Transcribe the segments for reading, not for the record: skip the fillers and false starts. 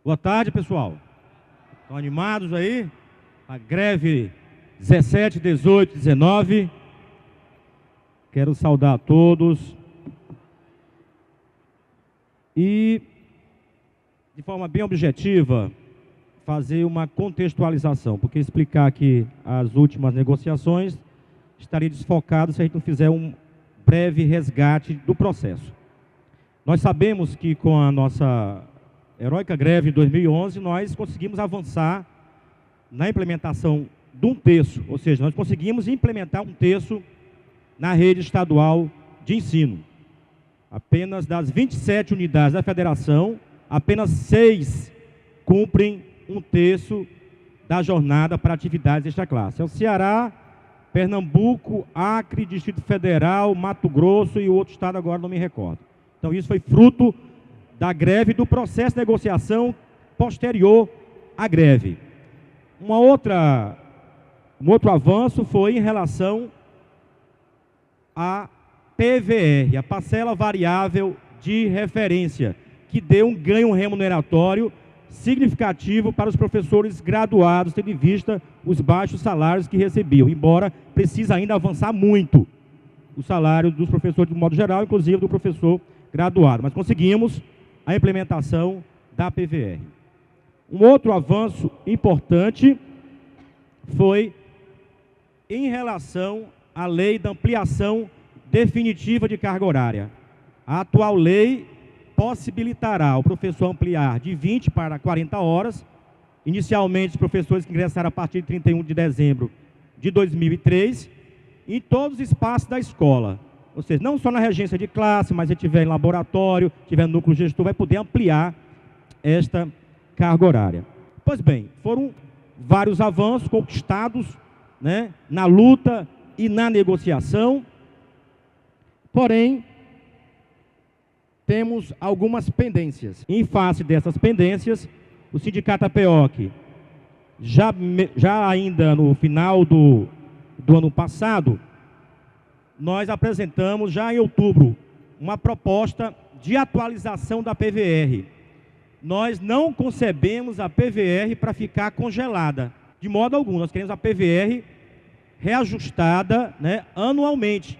Boa tarde, pessoal. Estão animados aí? A greve 17, 18, 19. Quero saudar a todos. E, de forma bem objetiva, fazer uma contextualização, porque explicar aqui as últimas negociações estaria desfocado se a gente não fizer um breve resgate do processo. Nós sabemos que com a nossa heróica greve de 2011, nós conseguimos avançar na implementação de um terço, ou seja, nós conseguimos implementar um terço na rede estadual de ensino. Apenas das 27 unidades da federação, apenas 6 cumprem um terço da jornada para atividades desta classe. É o Ceará, Pernambuco, Acre, Distrito Federal, Mato Grosso e o outro estado agora não me recordo. Então isso foi fruto da greve, do processo de negociação posterior à greve. Um outro avanço foi em relação à PVR, a parcela variável de referência, que deu um ganho remuneratório significativo para os professores graduados, tendo em vista os baixos salários que recebiam, embora precise ainda avançar muito o salário dos professores de modo geral, inclusive do professor graduado. Mas conseguimos a implementação da PVR. Um outro avanço importante foi em relação à lei da ampliação definitiva de carga horária. A atual lei possibilitará o professor ampliar de 20 para 40 horas, inicialmente os professores que ingressaram a partir de 31 de dezembro de 2003, em todos os espaços da escola. Ou seja, não só na regência de classe, mas se tiver em laboratório, tiver no núcleo gestor, vai poder ampliar esta carga horária. Pois bem, foram vários avanços conquistados, né, na luta e na negociação, porém, temos algumas pendências. Em face dessas pendências, o sindicato APEOC, já ainda no final do ano passado, nós apresentamos já em outubro uma proposta de atualização da PVR. Nós não concebemos a PVR para ficar congelada, de modo algum. Nós queremos a PVR reajustada, né, anualmente,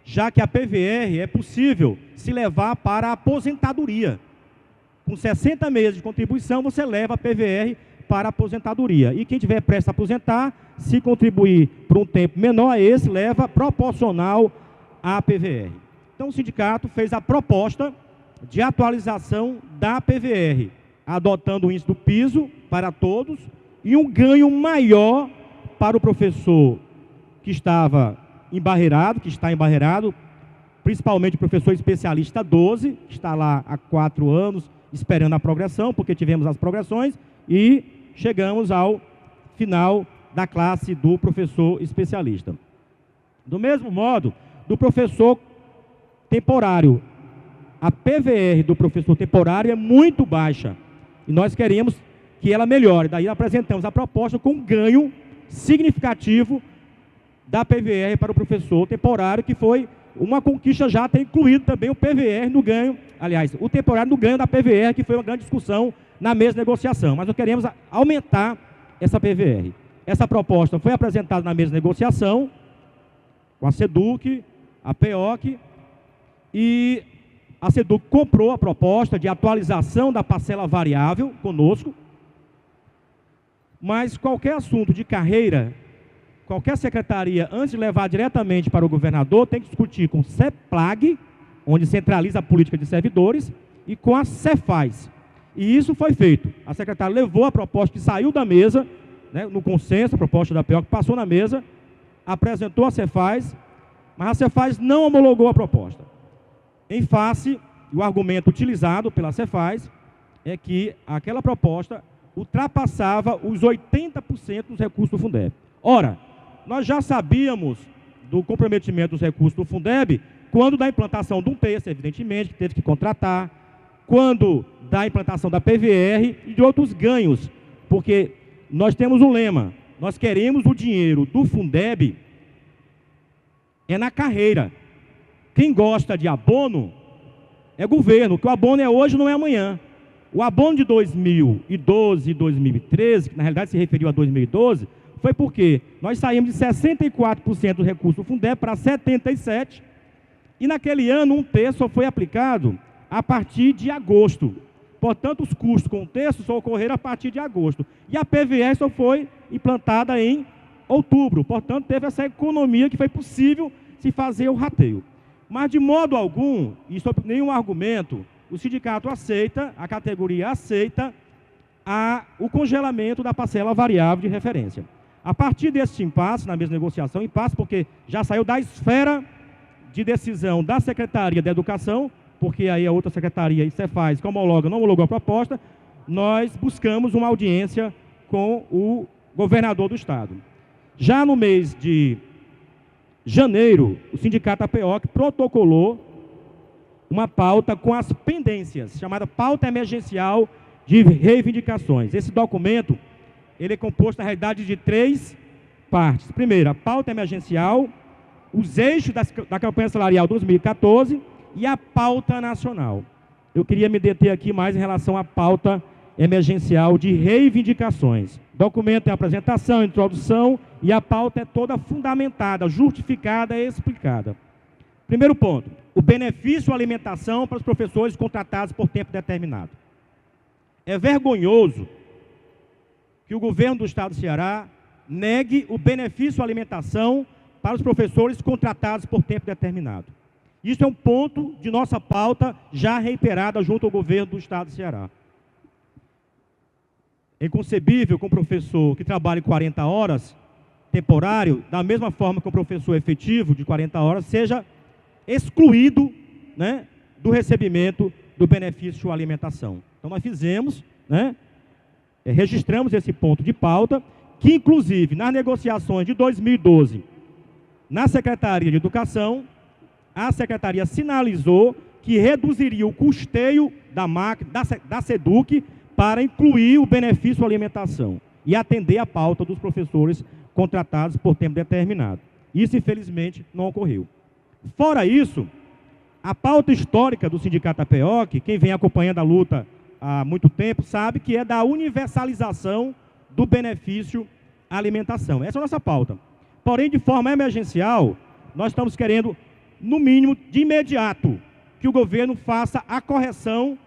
já que a PVR é possível se levar para a aposentadoria. Com 60 meses de contribuição, você leva a PVR para a aposentadoria. E quem tiver prestes a aposentar, se contribuir por um tempo menor a esse, leva proporcional à PVR. Então o sindicato fez a proposta de atualização da PVR, adotando o índice do piso para todos e um ganho maior para o professor que estava embarreirado, que está embarreirado, principalmente o professor especialista 12, que está lá há 4 anos esperando a progressão, porque tivemos as progressões e chegamos ao final da classe do professor especialista. Do mesmo modo, do professor temporário. A PVR do professor temporário é muito baixa e nós queremos que ela melhore. Daí apresentamos a proposta com um ganho significativo da PVR para o professor temporário, que foi uma conquista já ter incluído também o PVR no ganho, aliás, o temporário no ganho da PVR, que foi uma grande discussão na mesa de negociação. Mas nós queremos aumentar essa PVR. Essa proposta foi apresentada na mesa de negociação, com a SEDUC, a PEOC, e a SEDUC comprou a proposta de atualização da parcela variável conosco, mas qualquer assunto de carreira, qualquer secretaria, antes de levar diretamente para o governador, tem que discutir com o CEPLAG, onde centraliza a política de servidores, e com a Cefaz. E isso foi feito. A secretária levou a proposta que saiu da mesa, né, no consenso, a proposta da PEOC passou na mesa, apresentou a Cefaz, mas a Cefaz não homologou a proposta. Em face, o argumento utilizado pela Cefaz é que aquela proposta ultrapassava os 80% dos recursos do Fundeb. Ora, nós já sabíamos do comprometimento dos recursos do Fundeb quando da implantação de um terço, evidentemente, que teve que contratar, quando da implantação da PVR e de outros ganhos, porque nós temos um lema, nós queremos o dinheiro do Fundeb na carreira. Quem gosta de abono é governo, que o abono é hoje, não é amanhã. O abono de 2012 e 2013, que na realidade se referiu a 2012, foi porque nós saímos de 64% do recurso do Fundeb para 77%, e naquele ano um terço só foi aplicado a partir de agosto. Portanto, os custos com o terço só ocorreram a partir de agosto. E a PVR só foi implantada em outubro. Portanto, teve essa economia que foi possível se fazer o rateio. Mas, de modo algum, e sob nenhum argumento, o sindicato aceita, a categoria aceita, o congelamento da parcela variável de referência. A partir desse impasse, na mesma negociação, impasse porque já saiu da esfera de decisão da Secretaria da Educação, porque aí a outra secretaria, e Cefaz, que homologa, não homologou a proposta, nós buscamos uma audiência com o governador do Estado. Já no mês de janeiro, o sindicato APEOC protocolou uma pauta com as pendências, chamada pauta emergencial de reivindicações. Esse documento, ele é composto, na realidade, de 3 partes. Primeiro, a pauta emergencial, os eixos da campanha salarial 2014 e a pauta nacional. Eu queria me deter aqui mais em relação à pauta emergencial de reivindicações. O documento tem apresentação, introdução, e a pauta é toda fundamentada, justificada e explicada. Primeiro ponto, o benefício alimentação para os professores contratados por tempo determinado. É vergonhoso que o governo do Estado do Ceará negue o benefício alimentação para os professores contratados por tempo determinado. Isso é um ponto de nossa pauta já reiterada junto ao governo do Estado do Ceará. É inconcebível que um professor que trabalhe 40 horas, temporário, da mesma forma que um professor efetivo de 40 horas, seja excluído, né, do recebimento do benefício alimentação. Então nós fizemos, né, registramos esse ponto de pauta, que inclusive nas negociações de 2012, na Secretaria de Educação, a Secretaria sinalizou que reduziria o custeio da SEDUC para incluir o benefício alimentação e atender a pauta dos professores contratados por tempo determinado. Isso, infelizmente, não ocorreu. Fora isso, a pauta histórica do sindicato APEOC, quem vem acompanhando a luta há muito tempo, sabe que é da universalização do benefício alimentação. Essa é a nossa pauta. Porém, de forma emergencial, nós estamos querendo, no mínimo, de imediato, que o governo faça a correção,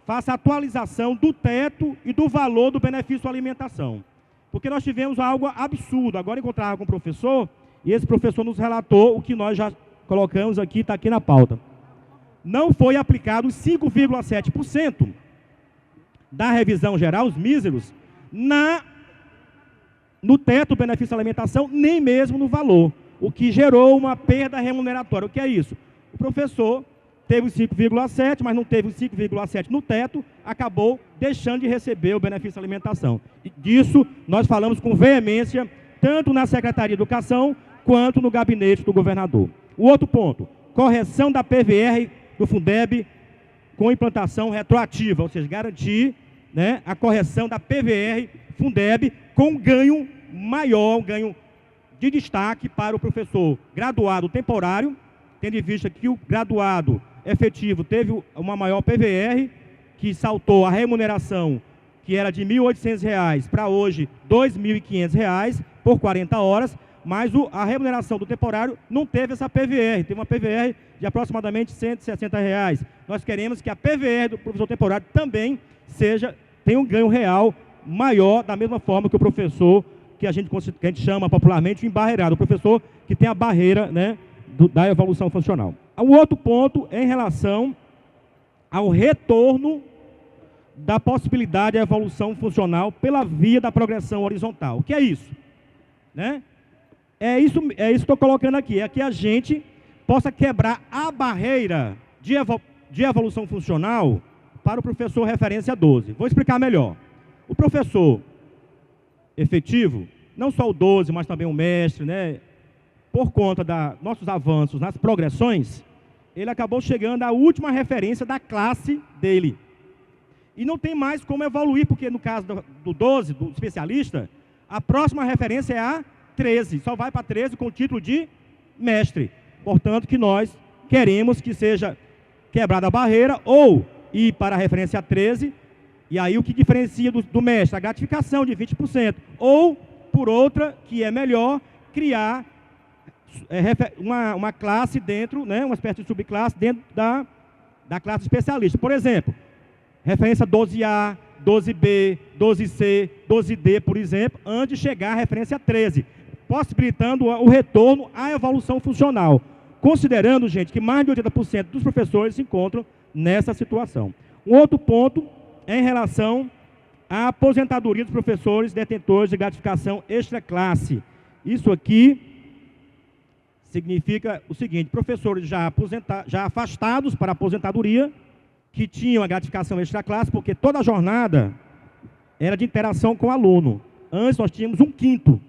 faça a atualização do teto e do valor do benefício alimentação. Porque nós tivemos algo absurdo. Agora encontrava com o professor, e esse professor nos relatou o que nós já colocamos aqui, está aqui na pauta. Não foi aplicado os 5,7% da revisão geral, os míseros, no teto do benefício alimentação, nem mesmo no valor, o que gerou uma perda remuneratória. O que é isso? O professor teve os 5,7, mas não teve os 5,7 no teto, acabou deixando de receber o benefício alimentação. E disso nós falamos com veemência, tanto na Secretaria de Educação, quanto no gabinete do governador. O outro ponto, correção da PVR do Fundeb com implantação retroativa, ou seja, garantir, né, a correção da PVR Fundeb com um ganho maior, um ganho de destaque para o professor graduado temporário, tendo em vista que o graduado efetivo teve uma maior PVR, que saltou a remuneração, que era de R$ 1.800 para hoje R$ 2.500 por 40 horas, mas a remuneração do temporário não teve essa PVR, teve uma PVR de aproximadamente R$ 160. Nós queremos que a PVR do professor temporário também tenha um ganho real maior, da mesma forma que o professor que a gente chama popularmente o embarreirado, o professor que tem a barreira, né, da evolução funcional. O outro ponto é em relação ao retorno da possibilidade de evolução funcional pela via da progressão horizontal. O que é isso? Né? É isso que estou colocando aqui, é que a gente possa quebrar a barreira de evolução funcional para o professor referência 12. Vou explicar melhor. O professor efetivo, não só o 12, mas também o mestre, né, por conta dos nossos avanços nas progressões, ele acabou chegando à última referência da classe dele. E não tem mais como evoluir, porque no caso do 12, do especialista, a próxima referência é a 13, só vai para 13 com o título de mestre. Portanto, que nós queremos que seja quebrada a barreira ou ir para a referência 13 E aí o que diferencia do mestre? A gratificação de 20%. Ou, por outra, que é melhor, criar uma classe dentro, né, uma espécie de subclasse dentro da classe especialista. Por exemplo, referência 12A, 12B, 12C, 12D, por exemplo, antes de chegar à referência 13, possibilitando o retorno à evolução funcional, considerando, gente, que mais de 80% dos professores se encontram nessa situação. Um outro ponto é em relação à aposentadoria dos professores detentores de gratificação extra-classe. Isso aqui significa o seguinte: professores já afastados para aposentadoria, que tinham a gratificação extra-classe, porque toda a jornada era de interação com o aluno. Antes nós tínhamos 1/5.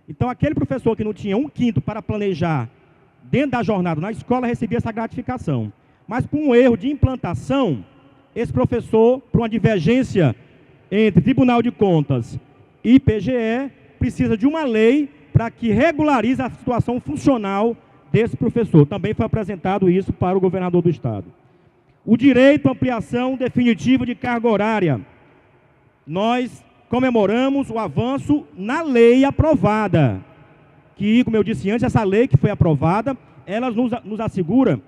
Então aquele professor que não tinha 1/5 para planejar dentro da jornada na escola recebia essa gratificação. Mas por um erro de implantação, esse professor, por uma divergência entre Tribunal de Contas e PGE, precisa de uma lei para que regularize a situação funcional desse professor. Também foi apresentado isso para o governador do estado. O direito à ampliação definitiva de carga horária. Nós comemoramos o avanço na lei aprovada, que, como eu disse antes, essa lei que foi aprovada, ela nos assegura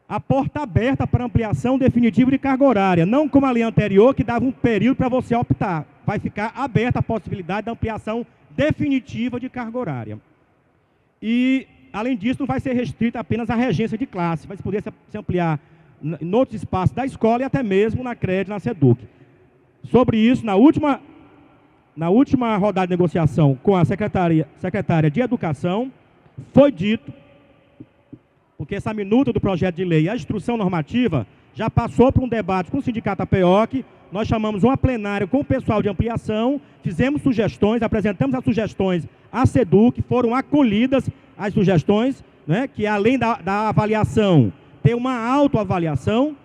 a porta aberta para ampliação definitiva de carga horária, não como a lei anterior, que dava um período para você optar. Vai ficar aberta a possibilidade da ampliação definitiva de carga horária. E, além disso, não vai ser restrita apenas à regência de classe, vai poder se ampliar em outros espaços da escola e até mesmo na CRED, na SEDUC. Sobre isso, na última rodada de negociação com a secretária de Educação, foi dito, porque essa minuta do projeto de lei, a instrução normativa, já passou por um debate com o sindicato APEOC, nós chamamos uma plenária com o pessoal de ampliação, fizemos sugestões, apresentamos as sugestões à SEDUC, foram acolhidas as sugestões, né, que além da avaliação, ter uma autoavaliação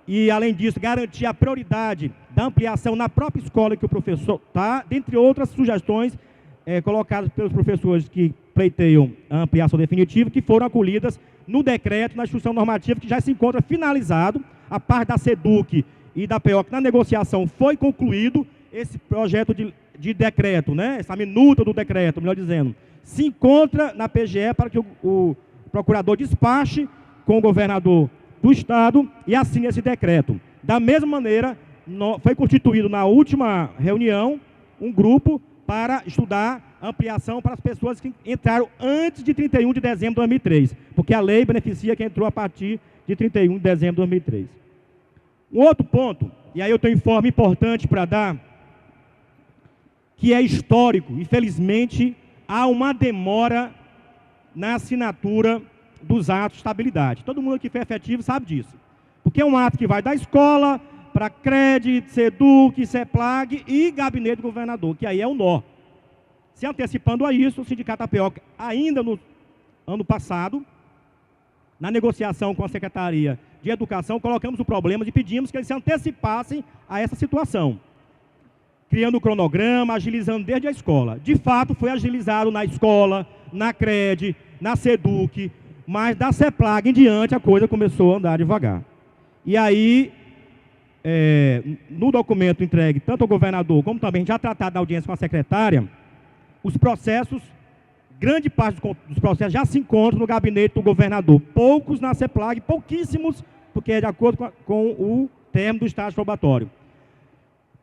e, além disso, garantir a prioridade da ampliação na própria escola que o professor está, dentre outras sugestões colocadas pelos professores que pleiteiam a ampliação definitiva, que foram acolhidas no decreto, na instrução normativa, que já se encontra finalizado. A parte da SEDUC e da APEOC na negociação foi concluído. Esse projeto de decreto, né, essa minuta do decreto, melhor dizendo, se encontra na PGE para que o procurador despache com o governador do estado e assine esse decreto. Da mesma maneira, foi constituído na última reunião um grupo para estudar ampliação para as pessoas que entraram antes de 31 de dezembro de 2003, porque a lei beneficia quem entrou a partir de 31 de dezembro de 2003. Um outro ponto, e aí eu tenho um informe importante para dar, que é histórico. Infelizmente, há uma demora na assinatura dos atos de estabilidade. Todo mundo que foi efetivo sabe disso. Porque é um ato que vai da escola para CRED, SEDUC, CEPLAG e gabinete do governador, que aí é o nó. Se antecipando a isso, o sindicato APEOC, ainda no ano passado, na negociação com a Secretaria de Educação, colocamos o problema e pedimos que eles se antecipassem a essa situação, criando o cronograma, agilizando desde a escola. De fato, foi agilizado na escola, na CRED, na SEDUC, mas da CEPLAG em diante a coisa começou a andar devagar. E aí, no documento entregue tanto ao governador, como também já tratado na audiência com a secretária, os processos, grande parte dos processos já se encontram no gabinete do governador. Poucos na CEPLAG, pouquíssimos, porque é de acordo com o termo do estágio probatório.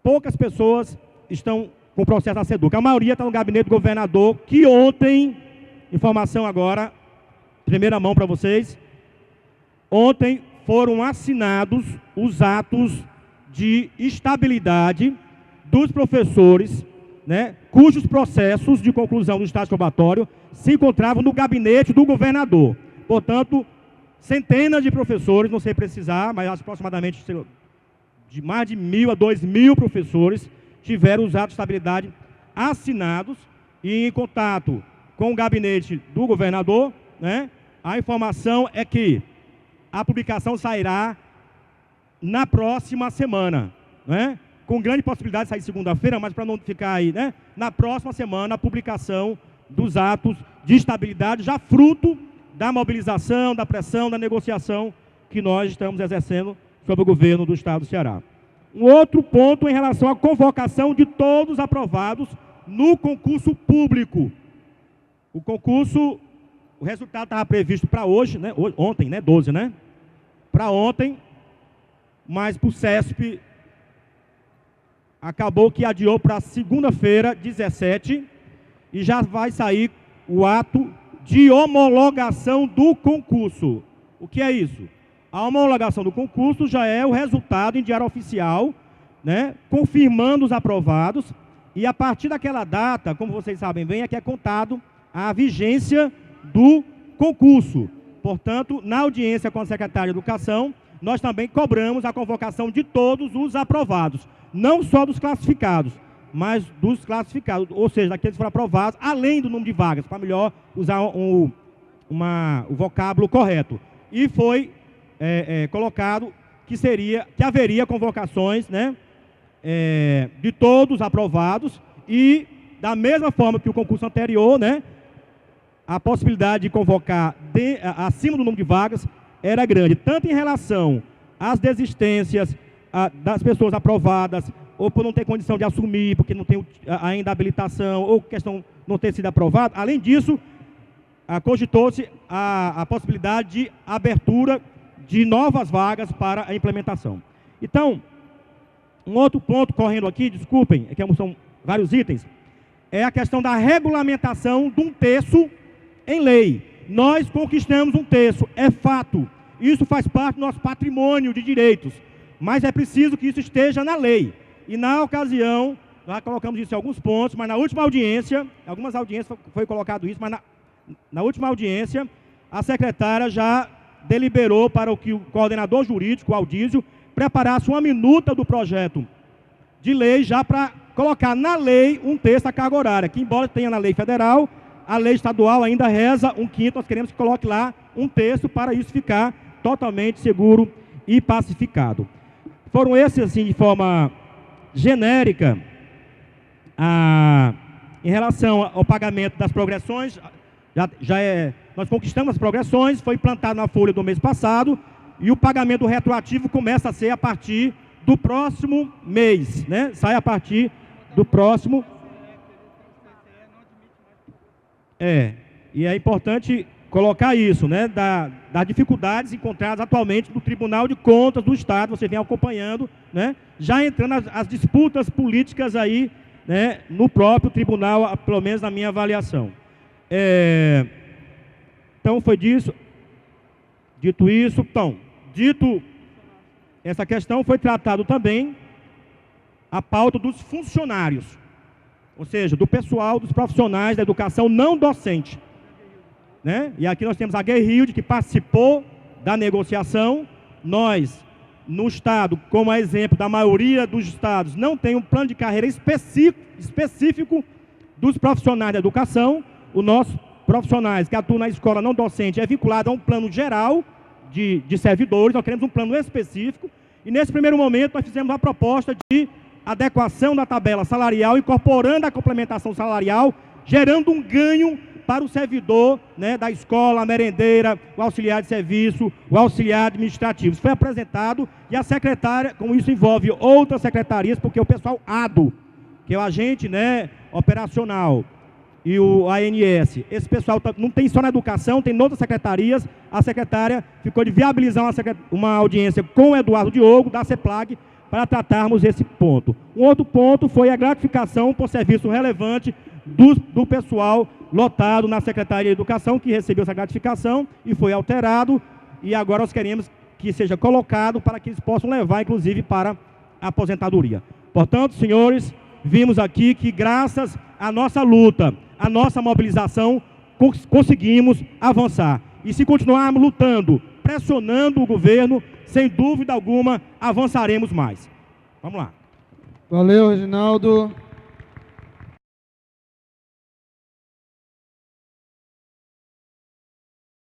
Poucas pessoas estão com o processo da SEDUC. A maioria está no gabinete do governador, que ontem, informação agora, primeira mão para vocês, ontem foram assinados os atos de estabilidade dos professores, né, cujos processos de conclusão do estágio probatório se encontravam no gabinete do governador. Portanto, centenas de professores, não sei precisar, mas aproximadamente de mais de 1.000 a 2.000 professores tiveram os atos de estabilidade assinados e em contato com o gabinete do governador, né, a informação é que a publicação sairá na próxima semana, né? Com grande possibilidade de sair segunda-feira, mas para não ficar aí, né? Na próxima semana, a publicação dos atos de estabilidade, já fruto da mobilização, da pressão, da negociação que nós estamos exercendo sobre o governo do estado do Ceará. Um outro ponto em relação à convocação de todos os aprovados no concurso público. O concurso, o resultado estava previsto para hoje, né? Ontem, né? 12, né? Para ontem, mas por CESP acabou que adiou para segunda-feira, 17, e já vai sair o ato de homologação do concurso. O que é isso? A homologação do concurso já é o resultado em diário oficial, né, confirmando os aprovados, e a partir daquela data, como vocês sabem bem, é que é contado a vigência do concurso. Portanto, na audiência com a secretária de Educação, nós também cobramos a convocação de todos os aprovados, não só dos classificados, mas dos classificados, ou seja, daqueles que foram aprovados, além do número de vagas, para melhor usar o vocábulo correto. E foi colocado que haveria convocações, né, de todos os aprovados, e da mesma forma que o concurso anterior, né, a possibilidade de convocar acima do número de vagas era grande, tanto em relação às desistências das pessoas aprovadas, ou por não ter condição de assumir, porque não tem ainda habilitação, ou questão não ter sido aprovada. Além disso, cogitou-se a possibilidade de abertura de novas vagas para a implementação. Então, um outro ponto correndo aqui, desculpem, é que são vários itens, é a questão da regulamentação de um terço em lei. Nós conquistamos um terço, é fato. Isso faz parte do nosso patrimônio de direitos, mas é preciso que isso esteja na lei. E na ocasião, nós colocamos isso em alguns pontos, mas na última audiência, em algumas audiências foi colocado isso, mas na última audiência, a secretária já deliberou para que o coordenador jurídico, o Aldísio, preparasse uma minuta do projeto de lei já para colocar na lei um texto da carga horária, que embora tenha na lei federal, a lei estadual ainda reza 1/5, nós queremos que coloque lá um texto para isso ficar totalmente seguro e pacificado. Foram esses, assim, de forma genérica, em relação ao pagamento das progressões, nós conquistamos as progressões, foi implantado na folha do mês passado, e o pagamento retroativo começa a ser a partir do próximo mês, né? Sai a partir do próximo. E é importante colocar isso, né? Das dificuldades encontradas atualmente no Tribunal de Contas do Estado, você vem acompanhando, né? Já entrando as disputas políticas aí, né? No próprio tribunal, pelo menos na minha avaliação. Então foi dito isso, dito essa questão, foi tratado também a pauta dos funcionários, ou seja, do pessoal, dos profissionais da educação não docente, né? E aqui nós temos a Guerrilde, que participou da negociação. Nós, no Estado, como exemplo da maioria dos estados, não tem um plano de carreira específico dos profissionais da educação. Os nossos profissionais que atuam na escola não docente é vinculado a um plano geral de servidores. Nós queremos um plano específico. E nesse primeiro momento nós fizemos uma proposta de adequação da tabela salarial, incorporando a complementação salarial, gerando um ganho para o servidor, né, da escola, a merendeira, o auxiliar de serviço, o auxiliar administrativo. Isso foi apresentado e a secretária, como isso envolve outras secretarias, porque o pessoal ADO, que é o agente, né, operacional, e o ANS, esse pessoal não tem só na educação, tem em outras secretarias. A secretária ficou de viabilizar uma audiência com o Eduardo Diogo, da CEPLAG, para tratarmos esse ponto. Um outro ponto foi a gratificação por serviço relevante do pessoal lotado na Secretaria de Educação, que recebeu essa gratificação e foi alterado, e agora nós queremos que seja colocado para que eles possam levar, inclusive, para a aposentadoria. Portanto, senhores, vimos aqui que graças à nossa luta, à nossa mobilização, conseguimos avançar. E se continuarmos lutando, pressionando o governo, sem dúvida alguma, avançaremos mais. Vamos lá. Valeu, Reginaldo.